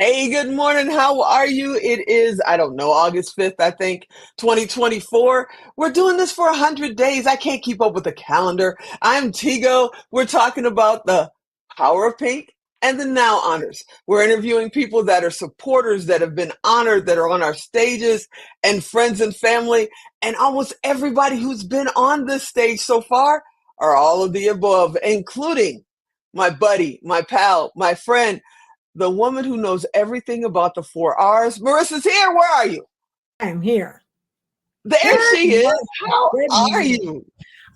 Hey, good morning. How are you? It is, I don't know, August 5th, I think, 2024. We're doing this for 100 days. I can't keep up with the calendar. I'm Tigo. We're talking about the power of pink and the now honors. We're interviewing people that are supporters, that have been honored, that are on our stages, and friends and family. And almost everybody who's been on this stage so far are all of the above, including my buddy, my pal, my friend, the woman who knows everything about the 4 R's. Marissa's here. Where are you? I'm here. There Good she is. morning. How Good are morning. you?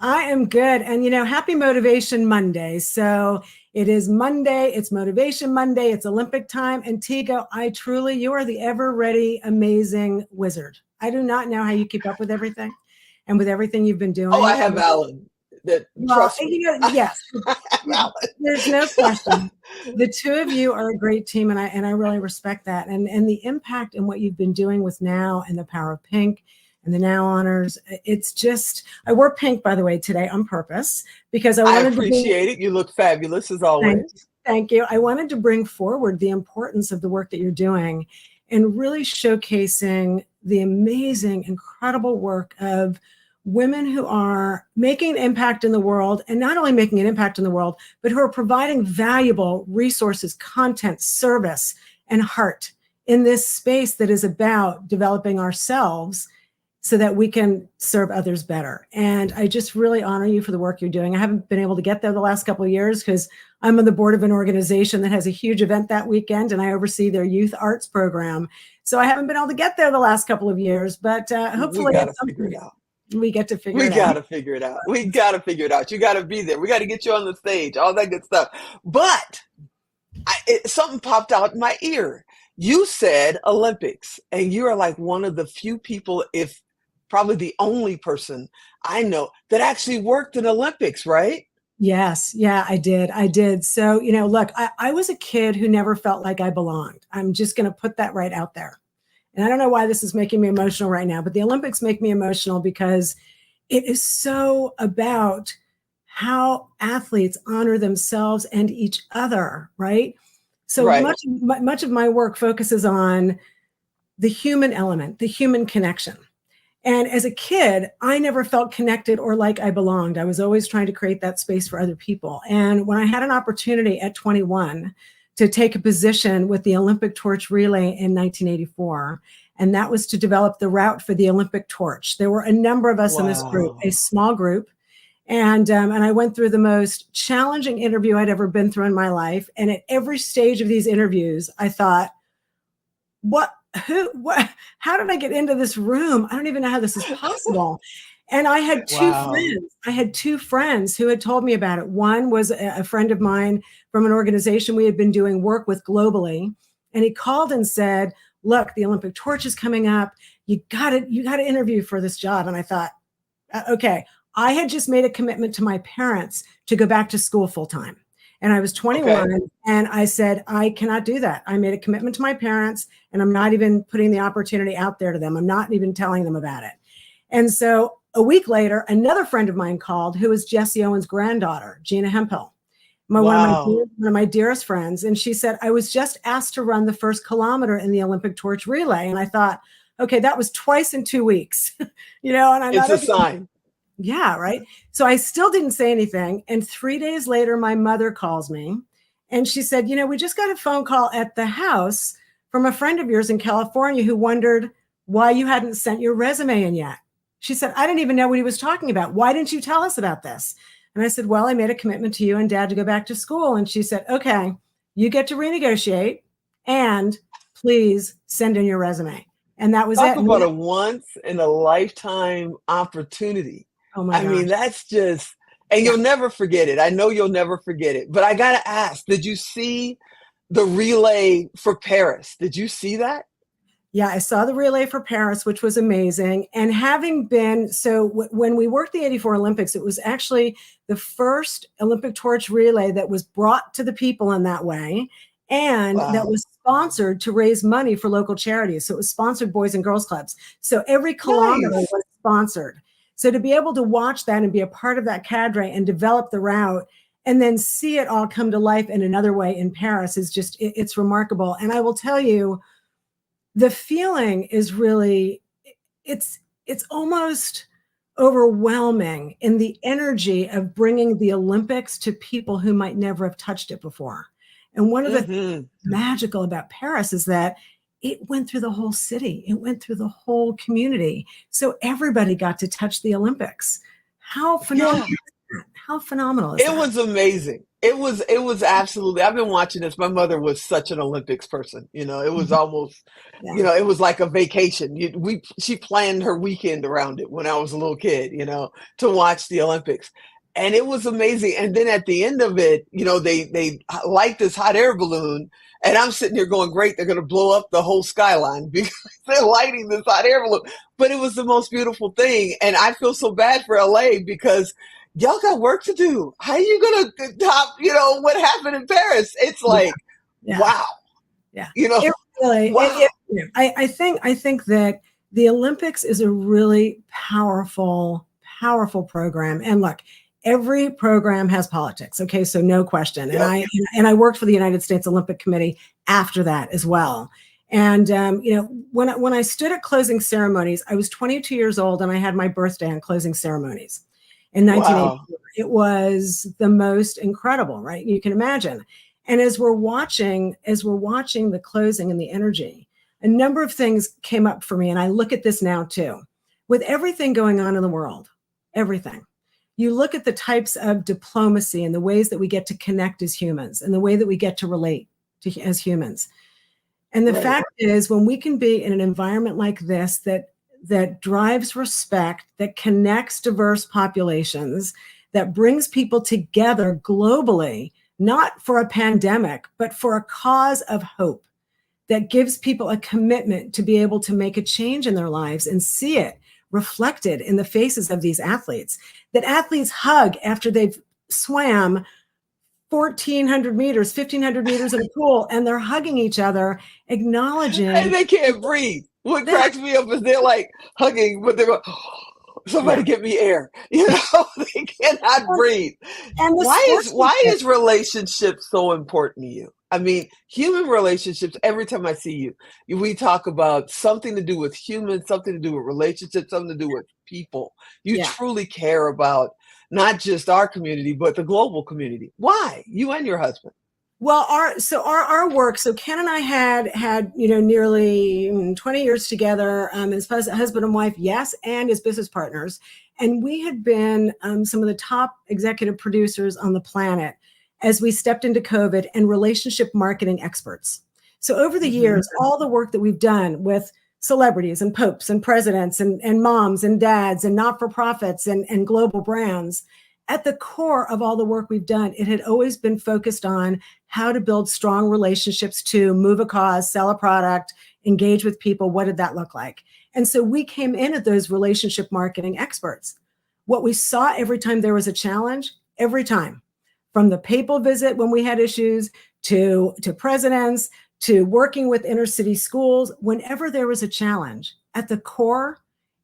I am good. And, happy Motivation Monday. So it is Monday. It's Motivation Monday. It's Olympic time. And Tigo, you are the ever ready, amazing wizard. I do not know how you keep up with everything and with everything you've been Oh, I doing. have Alan. That Well, trust me. yes, I have there's no Alan. question. The two of you are a great team, and I really respect that. And the impact and what you've been doing with Now and the Power of Pink and the Now Honors. It's just, I wore pink, by the way, today on purpose because I I wanted to bring, appreciate it. You look fabulous as thank, always. thank you. I wanted to bring forward the importance of the work that you're doing and really showcasing the amazing, incredible work of women who are making an impact in the world, and not only making an impact in the world, but who are providing valuable resources, content, service, and heart in this space that is about developing ourselves so that we can serve others better. And I just really honor you for the work you're doing. I haven't been able to get there the last couple of years because I'm on the board of an organization that has a huge event that weekend, and I oversee their youth arts program. So I haven't been able to get there the last couple of years, but We hopefully got at to some figure it point out. we get to figure We it got out. to figure it out. We got to figure it out. You got to be there. We got to get you on the stage, all that good stuff. But something popped out in my ear. You said Olympics, and you are like one of the few people, if probably the only person I know that actually worked in Olympics, right? Yes, yeah, I did. I did. So, look, I was a kid who never felt like I belonged. I'm just going to put that right out there. And I don't know why this is making me emotional right now, but the Olympics make me emotional because it is so about how athletes honor themselves and each other, right? So Right. much of my work focuses on the human element, the human connection. And as a kid, I never felt connected or like I belonged. I was always trying to create that space for other people. And when I had an opportunity at 21 to take a position with the Olympic torch relay in 1984, and that was to develop the route for the Olympic torch. There were a number of us in this group, a Wow. small group, and I went through the most challenging interview I'd ever been through in my life. And at every stage of these interviews, I thought, what, how did I get into this room? I don't even know how this is possible. And I had two Wow. friends. I had two friends who had told me about it. One was a friend of mine from an organization we had been doing work with globally. And he called and said, look, the Olympic torch is coming up. You got to interview for this job. And I thought, okay, I had just made a commitment to my parents to go back to school full time. And I was Okay. 21 and I said, I cannot do that. I made a commitment to my parents and I'm not even putting the opportunity out there to them. I'm not even telling them about it. And so a week later, another friend of mine called who was Jesse Owens' granddaughter, Gina Hemphill, Wow. one of my dearest friends. And she said, I was just asked to run the first kilometer in the Olympic torch relay. And I thought, okay, that was twice in 2 weeks, and I It's thought, a okay, sign. yeah, right. So I still didn't say anything. And 3 days later, my mother calls me and she said, we just got a phone call at the house from a friend of yours in California who wondered why you hadn't sent your resume in yet. She said, I didn't even know what he was talking about. Why didn't you tell us about this? And I said, well, I made a commitment to you and dad to go back to school. And she said, okay, you get to renegotiate and please send in your resume. And that was Talk it. about a once in a lifetime opportunity. Oh my I mean, gosh. that's just, and Yeah. you'll never forget it. I know you'll never forget it. But I got to ask, did you see the relay for Paris? Did you see that? Yeah, I saw the relay for Paris, which was amazing. And having been, when we worked the 84 Olympics, it was actually the first Olympic torch relay that was brought to the people in that way. And that Wow. was sponsored to raise money for local charities. So it was sponsored Boys and Girls Clubs. So every kilometer Nice. was sponsored. So to be able to watch that and be a part of that cadre and develop the route and then see it all come to life in another way in Paris is just, it's remarkable. And I will tell you, the feeling is really, it's almost overwhelming in the energy of bringing the Olympics to people who might never have touched it before. And one of the things magical about Paris is that it went through the whole city. It went through the whole community. So everybody got to touch the Olympics. How phenomenal is that? How phenomenal is that? It was amazing. It was absolutely, I've been watching this. My mother was such an Olympics person. You know, it was almost, Yeah. you know, it was like a vacation. She planned her weekend around it when I was a little kid, you know, to watch the Olympics. And it was amazing. And then at the end of it, you know, they light this hot air balloon, and I'm sitting here going, great, they're going to blow up the whole skyline because they're lighting this hot air balloon. But it was the most beautiful thing. And I feel so bad for LA because y'all got work to do. How are you going to top, you know, what happened in Paris? It's like, Yeah. wow. Yeah. You know, wow. I think that the Olympics is a really powerful program. And look, every program has politics. Okay. So no question. Yep. And I worked for the United States Olympic Committee after that as well. And, you know, when I stood at closing ceremonies, I was 22 years old and I had my birthday on closing ceremonies in 1984. It was the most incredible, right? You can imagine. And as we're watching the closing and the energy, a number of things came up for me. And I look at this now too, with everything going on in the world, everything. You look at the types of diplomacy and the ways that we get to connect as humans and the way that we get to relate as humans. And the fact is, when we can be in an environment like this that drives respect, that connects diverse populations, that brings people together globally, not for a pandemic, but for a cause of hope, that gives people a commitment to be able to make a change in their lives and see it reflected in the faces of these athletes, that athletes hug after they've swam 1,400 meters, 1,500 meters in a pool, and they're hugging each other, acknowledging. And they can't breathe. What cracks me up is they're like hugging, but they're going, oh, somebody get me air. You know, they cannot breathe. And why is relationship so important to you? I mean, human relationships, every time I see you, we talk about something to do with humans, something to do with relationships, something to do with people. You truly care about not just our community, but the global community. Why? You and your husband. Well, our work. So Ken and I had you know nearly 20 years together as husband and wife, yes, and as business partners, and we had been some of the top executive producers on the planet as we stepped into COVID and relationship marketing experts. So over the years, all the work that we've done with celebrities and popes and presidents and moms and dads and not-for-profits and global brands, at the core of all the work we've done, it had always been focused on how to build strong relationships to move a cause, sell a product, engage with people. What did that look like? And so we came in at those relationship marketing experts. What we saw every time there was a challenge, every time, from the papal visit when we had issues to presidents, to working with inner city schools, whenever there was a challenge, at the core,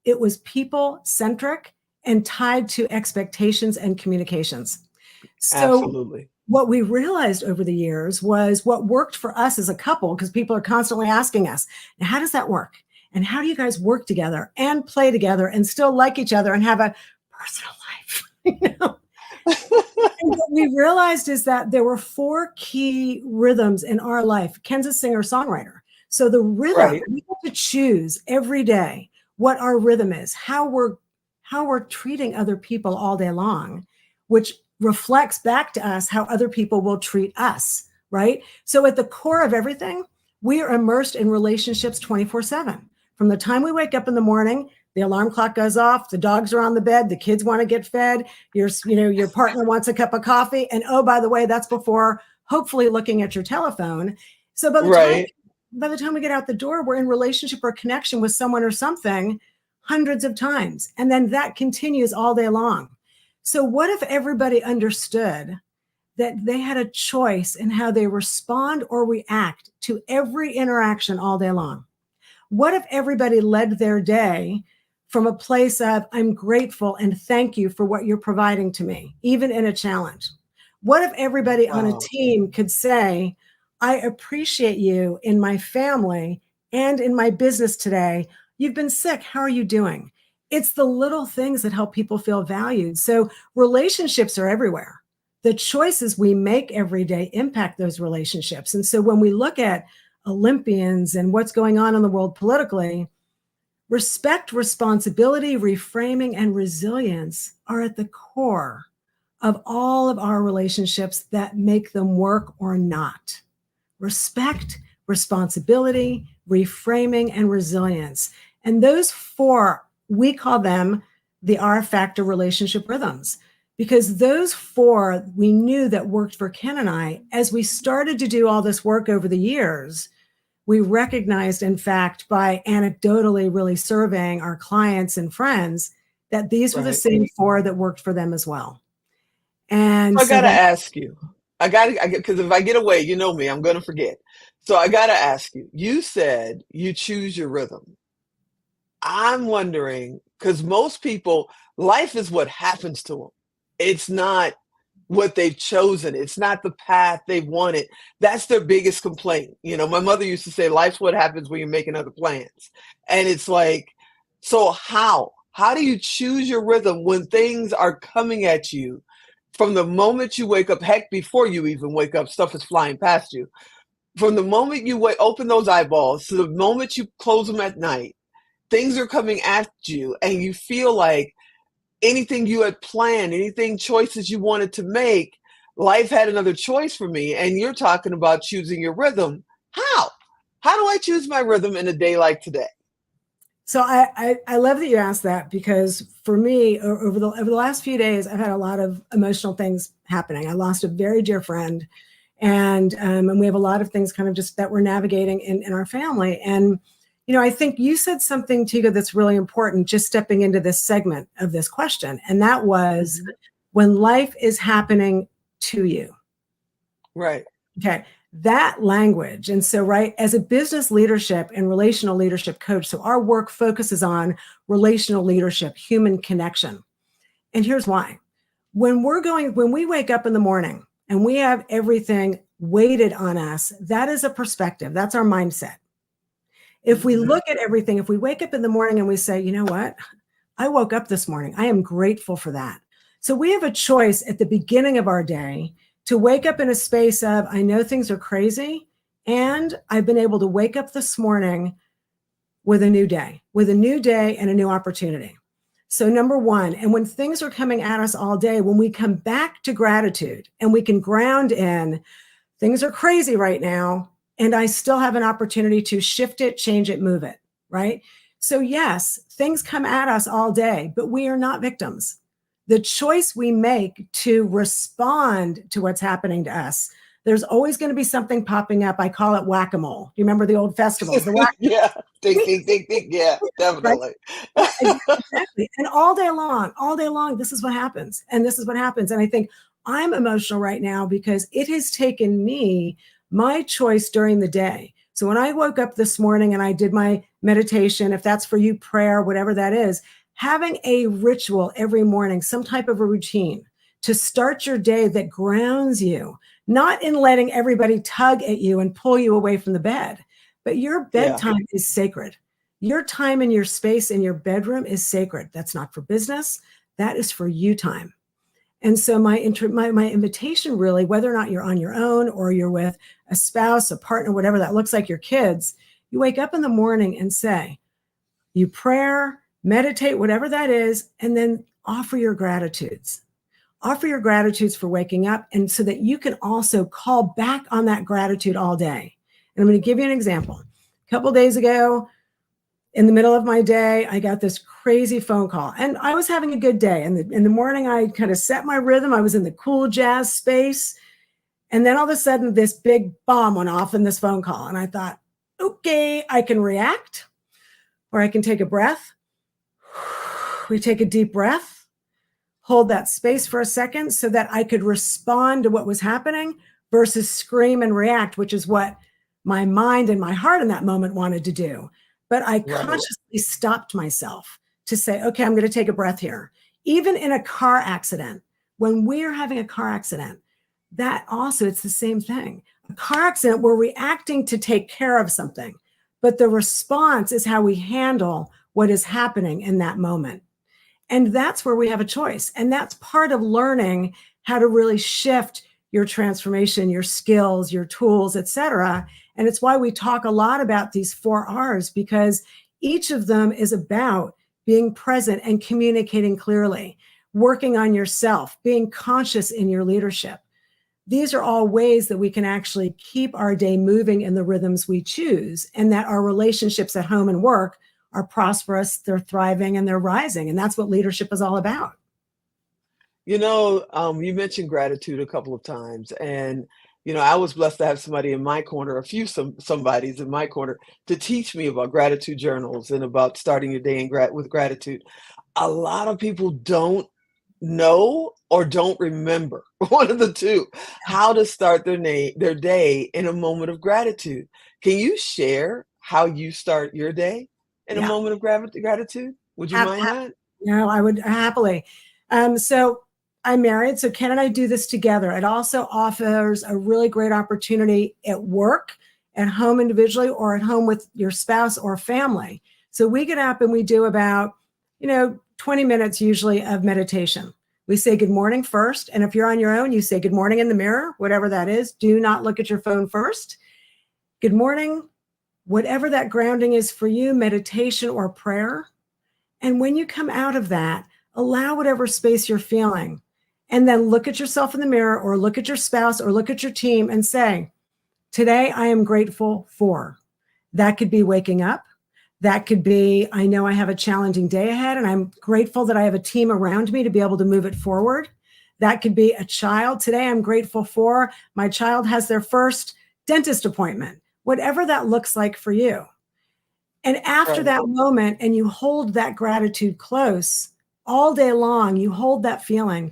it was people-centric and tied to expectations and communications. So absolutely. What we realized over the years was what worked for us as a couple, because people are constantly asking us, how does that work? And how do you guys work together and play together and still like each other and have a personal life? You know? And what we realized is that there were 4 key rhythms in our life. Ken's a singer-songwriter. So the rhythm, we have to choose every day what our rhythm is, how we're treating other people all day long, which reflects back to us how other people will treat us, right? So at the core of everything, we are immersed in relationships 24/7. From the time we wake up in the morning, the alarm clock goes off, the dogs are on the bed, the kids want to get fed, your partner wants a cup of coffee, and oh, by the way, that's before hopefully looking at your telephone. So by the time we get out the door, we're in relationship or connection with someone or something hundreds of times. And then that continues all day long. So what if everybody understood that they had a choice in how they respond or react to every interaction all day long? What if everybody led their day from a place of, I'm grateful and thank you for what you're providing to me, even in a challenge? What if everybody on a Wow. team could say, I appreciate you in my family and in my business today. You've been sick. How are you doing? It's the little things that help people feel valued. So relationships are everywhere. The choices we make every day impact those relationships. And so when we look at Olympians and what's going on in the world politically, respect, responsibility, reframing, and resilience are at the core of all of our relationships that make them work or not. Respect, responsibility, reframing, and resilience. And those four, we call them the R factor relationship rhythms, because those four we knew that worked for Ken and I. As we started to do all this work over the years, we recognized, in fact, by anecdotally really surveying our clients and friends, that these were the Right. same four that worked for them as well. And I so gotta then, ask you. Because if I get away, you know me, I'm gonna forget. So I gotta ask you. You said you choose your rhythm. I'm wondering because most people, life is what happens to them. It's not what they've chosen. It's not the path they wanted. That's their biggest complaint. You know, my mother used to say, life's what happens when you're making other plans. And it's like, so how? How do you choose your rhythm when things are coming at you from the moment you wake up? Heck, before you even wake up, stuff is flying past you. From the moment you open those eyeballs to the moment you close them at night, things are coming at you and you feel like anything you had planned, anything choices you wanted to make, life had another choice for me. And you're talking about choosing your rhythm. How? How do I choose my rhythm in a day like today? so I love that you asked that, because for me, over the last few days, I've had a lot of emotional things happening. I lost a very dear friend, and we have a lot of things kind of just that we're navigating in our family. And I think you said something, Tigo, that's really important, just stepping into this segment of this question, and that was Mhm. when life is happening to you. Right. Okay, that language. And so, right, as a business leadership and relational leadership coach, so our work focuses on relational leadership, human connection. And here's why. When we wake up in the morning and we have everything weighted on us, that is a perspective. That's our mindset. If we Mhm. look at everything, if we wake up in the morning and we say, you know what? I woke up this morning. I am grateful for that. So we have a choice at the beginning of our day to wake up in a space of, I know things are crazy, and I've been able to wake up this morning with a new day and a new opportunity. So, number one, and when things are coming at us all day, when we come back to gratitude and we can ground in, things are crazy right now, and I still have an opportunity to shift it, change it, move it, right? So, yes, things come at us all day, but we are not victims. The choice we make to respond to what's happening to us, there's always going to be something popping up. I call it whack-a-mole. You remember the old festivals, the whack, Yeah. Think, think, think, think. Yeah, right? definitely. Exactly. And all day long, this is what happens. And this is what happens. And I think I'm emotional right now because it has taken me my choice during the day. So when I woke up this morning and I did my meditation, if that's for you, prayer, whatever that is, having a ritual every morning, some type of a routine to start your day that grounds you, not in letting everybody tug at you and pull you away from the bed, but your Yeah. bedtime is sacred. Your time in your space in your bedroom is sacred. That's not for business. That is for you time. And so my invitation really, whether or not you're on your own or you're with a spouse, a partner, whatever that looks like, your kids, you wake up in the morning and say, you prayer, meditate, whatever that is, and then offer your gratitudes. Offer your gratitudes for waking up, and so that you can also call back on that gratitude all day. And I'm going to give you an example. A couple days ago, in the middle of my day, I got this crazy phone call, and I was having a good day. And in the morning, I kind of set my rhythm. I was in the cool jazz space. And then all of a sudden, this big bomb went off in this phone call. And I thought, okay, I can react or I can take a breath. We take a deep breath, hold that space for a second so that I could respond to what was happening versus scream and react, which is what my mind and my heart in that moment wanted to do. But I Right. consciously stopped myself to say, okay, I'm going to take a breath here. Even in a car accident, when we're having a car accident, that also, it's the same thing. A car accident, we're reacting to take care of something, but the response is how we handle what is happening in that moment. And that's where we have a choice. And that's part of learning how to really shift your transformation, your skills, your tools, etc. And it's why we talk a lot about these 4 R's, because each of them is about being present and communicating clearly, working on yourself, being conscious in your leadership. These are all ways that we can actually keep our day moving in the rhythms we choose, and that our relationships at home and work are prosperous, they're thriving, and they're rising. And that's what leadership is all about. You mentioned gratitude a couple of times, and I was blessed to have somebody in my corner, a few somebodies in my corner, to teach me about gratitude journals and about starting your day with gratitude. A lot of people don't know or don't remember, one of the two, how to start their day in a moment of gratitude. Can you share how you start your day in a Yeah. moment of gratitude? Would you mind that? No, I would happily. So I'm married, so Ken and I do this together. It also offers a really great opportunity at work, at home individually, or at home with your spouse or family. So we get up and we do about, 20 minutes usually of meditation. We say good morning first. And if you're on your own, you say good morning in the mirror, whatever that is. Do not look at your phone first. Good morning, whatever that grounding is for you, meditation or prayer. And when you come out of that, allow whatever space you're feeling, and then look at yourself in the mirror or look at your spouse or look at your team and say, today I am grateful for. That could be waking up. That could be, I know I have a challenging day ahead and I'm grateful that I have a team around me to be able to move it forward. That could be a child. Today I'm grateful for my child has their first dentist appointment, whatever that looks like for you. And after Right. that moment, and you hold that gratitude close all day long, you hold that feeling.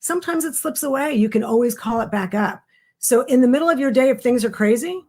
Sometimes it slips away. You can always call it back up. So in the middle of your day, if things are crazy,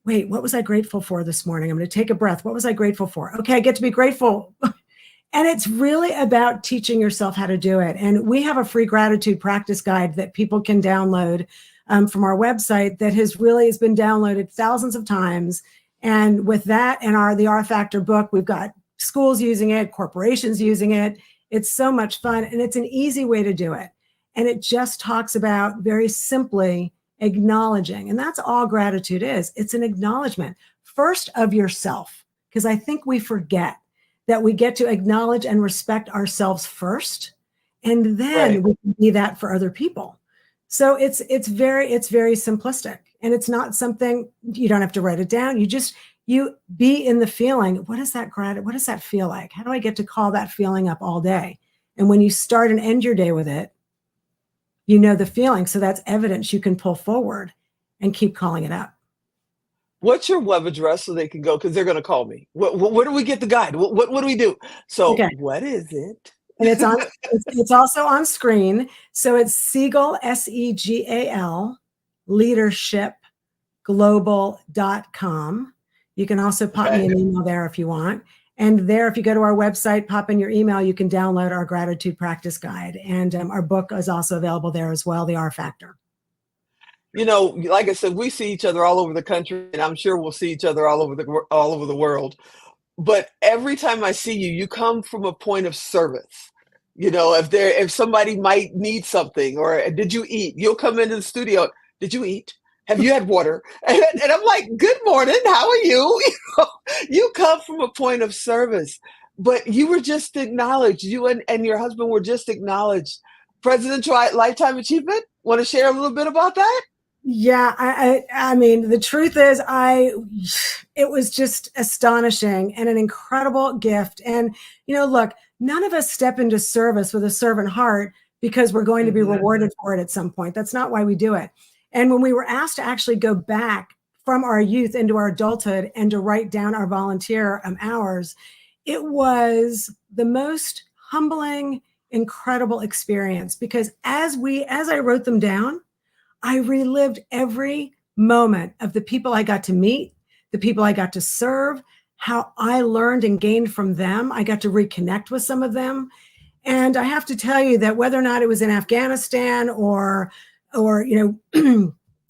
wait, what was I grateful for this morning? I'm going to take a breath. What was I grateful for? Okay, I get to be grateful. And it's really about teaching yourself how to do it. And we have a free gratitude practice guide that people can download from our website that has been downloaded thousands of times. And with that and the R Factor book, we've got schools using it, corporations using it. It's so much fun, and it's an easy way to do it. And it just talks about very simply acknowledging. And that's all gratitude is. It's an acknowledgement first of yourself, because I think we forget that we get to acknowledge and respect ourselves first, and then Right. we can be that for other people. So it's very simplistic, and it's not something you don't have to write it down. You be in the feeling. What does that feel like? How do I get to call that feeling up all day? And when you start and end your day with it, you know the feeling. So that's evidence you can pull forward and keep calling it up. What's your web address so they can go? Because they're going to call me. Where do we get the guide? What do we do? So Okay. what is it? And it's also on screen. So it's Segal, Segal, leadershipglobal.com. You can also pop me Okay. an email there if you want. And there, if you go to our website, pop in your email, you can download our gratitude practice guide. And our book is also available there as well, The R Factor. Like I said, we see each other all over the country, and I'm sure we'll see each other all over the world. But every time I see you, you come from a point of service. If somebody might need something, or did you eat? You'll come into the studio. Did you eat? Have you had water? And I'm like, good morning. How are you? You come from a point of service, but you were just acknowledged. You and your husband were just acknowledged. Presidential Lifetime Achievement. Want to share a little bit about that? Yeah, I mean, the truth is, it was just astonishing and an incredible gift. And, look, none of us step into service with a servant heart because we're going to be Mhm. rewarded for it at some point. That's not why we do it. And when we were asked to actually go back from our youth into our adulthood and to write down our volunteer hours, it was the most humbling, incredible experience, because as I wrote them down, I relived every moment of the people I got to meet, the people I got to serve, how I learned and gained from them. I got to reconnect with some of them. And I have to tell you that whether or not it was in Afghanistan or or,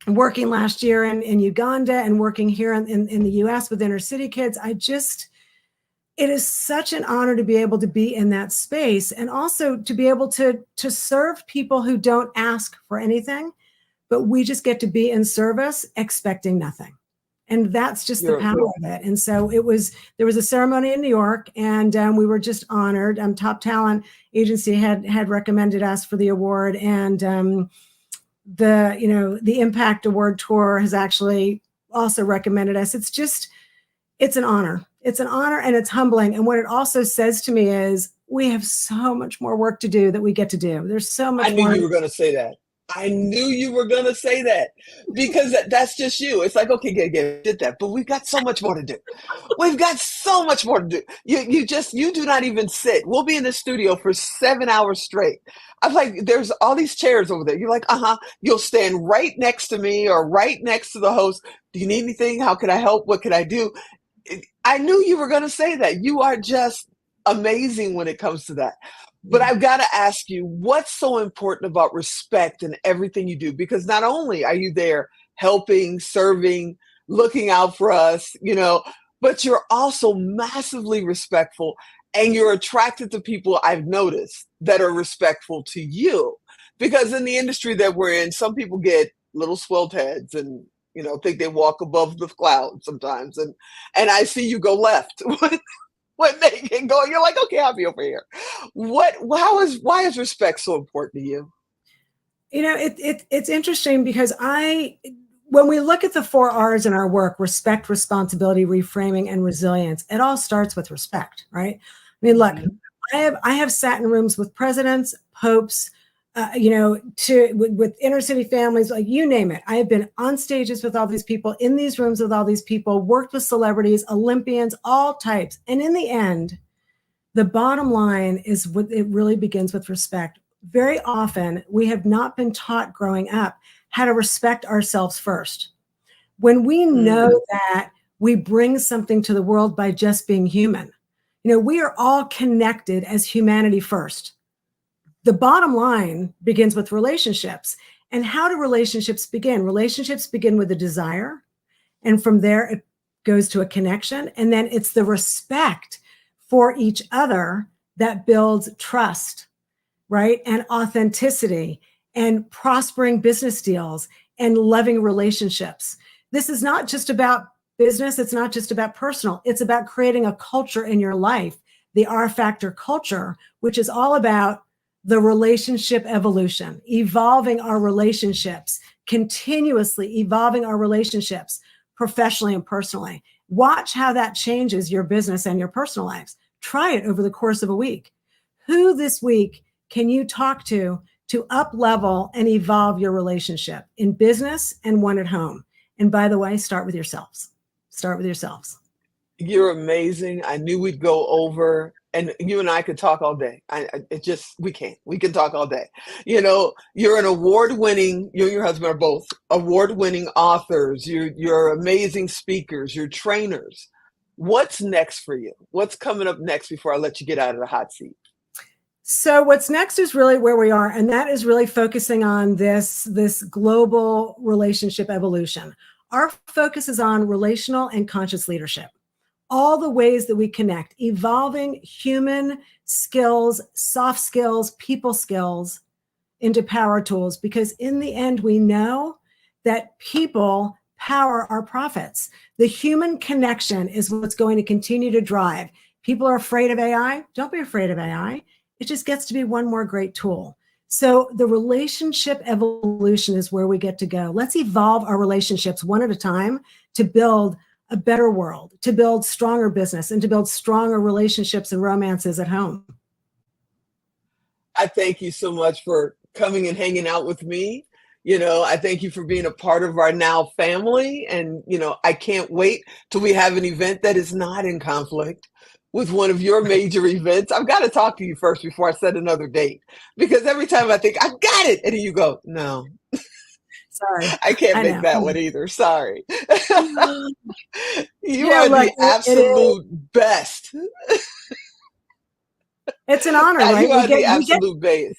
working last year in Uganda and working here in the US with inner city kids. It is such an honor to be able to be in that space, and also to be able to serve people who don't ask for anything, but we just get to be in service expecting nothing. And that's just the power of it. And so there was a ceremony in New York, and we were just honored. Top Talent Agency had recommended us for the award, and the Impact Award Tour has actually also recommended us. It's an honor. It's an honor, and it's humbling. And what it also says to me is we have so much more work to do that we get to do. There's so much more. I knew you were going to say that. I knew you were going to say that, because that's just you. It's like, okay, did that, but we've got so much more to do. We've got so much more to do. You do not even sit. We'll be in the studio for 7 hours straight. I'm like, there's all these chairs over there. You're like, you'll stand right next to me or right next to the host. Do you need anything? How can I help? What can I do? I knew you were going to say that. You are just amazing when it comes to that. But I've got to ask you, what's so important about respect in everything you do? Because not only are you there helping, serving, looking out for us, but you're also massively respectful, and you're attracted to people, I've noticed, that are respectful to you. Because in the industry that we're in, some people get little swelled heads and think they walk above the clouds sometimes. And I see you go left when they get going. You're like, okay, I'll be over here. Why is respect so important to you? It's interesting, because when we look at the 4 R's in our work, respect, responsibility, reframing, and resilience, it all starts with respect, right? I mean, look, I have sat in rooms with presidents, popes, with inner city families, like you name it. I have been on stages with all these people, in these rooms with all these people, worked with celebrities, Olympians, all types. And in the end, the bottom line is it really begins with respect. Very often, we have not been taught growing up how to respect ourselves first. When we know that we bring something to the world by just being human, we are all connected as humanity first. The bottom line begins with relationships. And how do relationships begin? Relationships begin with a desire. And from there, it goes to a connection. And then it's the respect for each other that builds trust, right? And authenticity, and prospering business deals, and loving relationships. This is not just about business. It's not just about personal. It's about creating a culture in your life, the R Factor culture, which is all about the relationship evolution, evolving our relationships, continuously evolving our relationships professionally and personally. Watch how that changes your business and your personal lives. Try it over the course of a week. Who this week can you talk to up level and evolve your relationship in business and one at home? And by the way, start with yourselves. Start with yourselves. You're amazing. I knew we'd go over, and you and I could talk all day. We can talk all day. You're an award-winning, you and your husband are both award-winning authors. You're amazing speakers. You're trainers. What's next for you? What's coming up next before I let you get out of the hot seat? So what's next is really where we are, and that is really focusing on this global relationship evolution. Our focus is on relational and conscious leadership. All the ways that we connect, evolving human skills, soft skills, people skills into power tools, because in the end, we know that people power our profits. The human connection is what's going to continue to drive. People are afraid of AI. Don't be afraid of AI. It just gets to be one more great tool. So the relationship evolution is where we get to go. Let's evolve our relationships one at a time to build a better world, to build stronger business, and to build stronger relationships and romances at home. I thank you so much for coming and hanging out with me. I thank you for being a part of our now family. And, I can't wait till we have an event that is not in conflict with one of your major events. I've got to talk to you first before I set another date, because every time I think I got it, and then you go, no. Sorry. I can't make that one either. Sorry. You are the absolute best. It's an honor, right? You are the absolute best.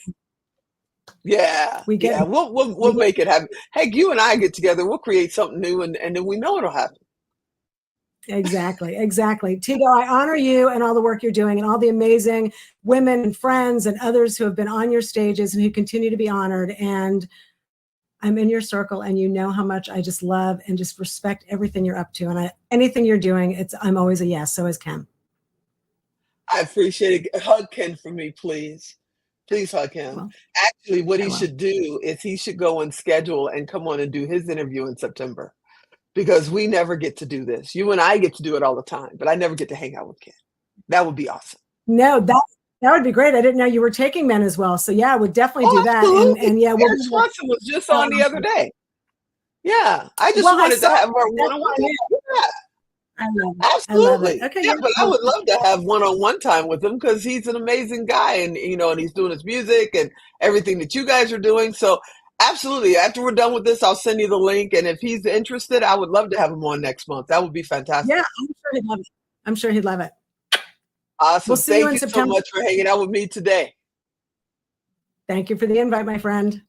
Yeah, We get yeah. We'll we get make it happen. Heck, you and I get together, we'll create something new, and then we know it'll happen. exactly, exactly. Tigo, I honor you and all the work you're doing and all the amazing women and friends and others who have been on your stages and who continue to be honored. And I'm in your circle, and you know how much I just love and just respect everything you're up to. And anything you're doing, I'm always a yes. So is Ken. I appreciate it. Hug Ken for me, please. Please hug him. Well, Actually, what I he will. should do is he should go and schedule and come on and do his interview in September, because we never get to do this. You and I get to do it all the time, but I never get to hang out with Ken. That would be awesome. No, that would be great. I didn't know you were taking men as well. So yeah, I would definitely do Oh, that. absolutely. And yeah, we'll Aaron do this. Swanson was just on the other day. Yeah, I just Well, I wanted to saw have our that's one-on-one what I time. mean. Yeah, I love it. I love it. absolutely. Okay, Yeah, yeah. but I would love to have one-on-one time with him, because he's an amazing guy, and and he's doing his music and everything that you guys are doing. So absolutely. After we're done with this, I'll send you the link, and if he's interested, I would love to have him on next month. That would be Yeah, fantastic. I'm sure he'd love it. I'm sure he'd love it. We'll Awesome. see you Thank in you so September. much for hanging out with me today. Thank you for the invite, my friend.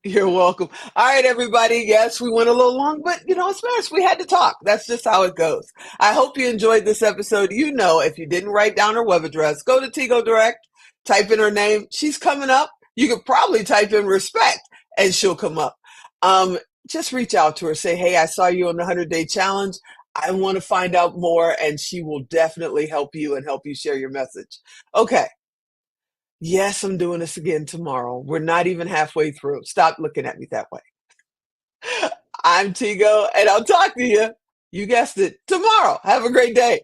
You're welcome. All right, everybody. Yes, we went a little long, but it's Maris. We had to talk. That's just how it goes. I hope you enjoyed this episode. If you didn't write down her web address, go to Tigo Direct, type in her name. She's coming up. You could probably type in respect and she'll come up. Just reach out to her. Say, hey, I saw you on the 100-day challenge. I want to find out more, and she will definitely help you and help you share your message. Okay. Yes, I'm doing this again tomorrow. We're not even halfway through. Stop looking at me that way. I'm Tigo, and I'll talk to you. You guessed it, tomorrow. Have a great day.